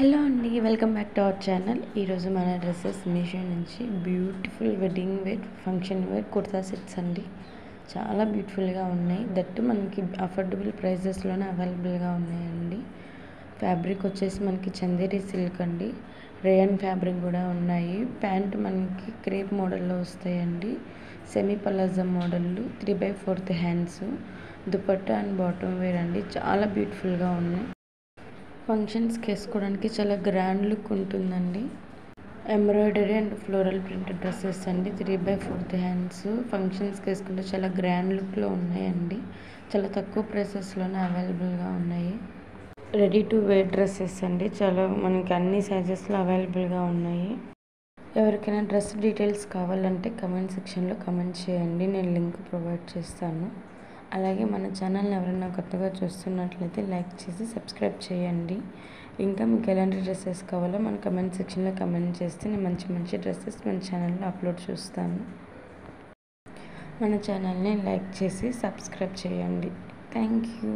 Hello అండి, welcome back to our channel. ఈరోజు మన డ్రెస్సెస్ మీషో నుంచి beautiful wedding wear, function wear kurta sets అండి. చాలా బ్యూటిఫుల్గా ఉన్నాయి. దట్టు మనకి అఫోర్డబుల్ ప్రైజెస్లోనే అవైలబుల్గా ఉన్నాయండి. ఫ్యాబ్రిక్ వచ్చేసి మనకి చందేరి సిల్క్ అండి. రేయన్ ఫ్యాబ్రిక్ కూడా ఉన్నాయి. ప్యాంట్ మనకి క్రేప్ మోడల్లో వస్తాయండి. సెమీ పలాజో మోడళ్ళు, 3/4 hands, dupatta and bottom wear అండి. చాలా బ్యూటిఫుల్గా ఉన్నాయి. ఫంక్షన్స్కి వేసుకోవడానికి చాలా గ్రాండ్ లుక్ ఉంటుందండి. Embroidery and floral printed dresses అండి. 3/4 హ్యాండ్స్ ఫంక్షన్స్కి వేసుకుంటే చాలా గ్రాండ్ లుక్లో ఉన్నాయండి. చాలా తక్కువ ప్రైసెస్లోనే అవైలబుల్గా ఉన్నాయి. రెడీ టు వేర్ డ్రెస్సెస్ అండి. చాలా మనకి అన్ని సైజెస్లో అవైలబుల్గా ఉన్నాయి. ఎవరికైనా డ్రెస్ డీటెయిల్స్ కావాలంటే కమెంట్ సెక్షన్లో కమెంట్ చేయండి, నేను లింక్ ప్రొవైడ్ చేస్తాను. అలాగే మన ఛానల్ని ఎవరైనా కొత్తగా చూస్తున్నట్లయితే లైక్ చేసి సబ్స్క్రైబ్ చేయండి. ఇంకా మీకు ఎలాంటి డ్రెస్సెస్ కావాలో మన కమెంట్ సెక్షన్లో కమెంట్ చేస్తే నేను మంచి మంచి డ్రెస్సెస్ మన ఛానల్లో అప్లోడ్ చేస్తాను. మన ఛానల్ని లైక్ చేసి సబ్స్క్రైబ్ చేయండి. Thank you.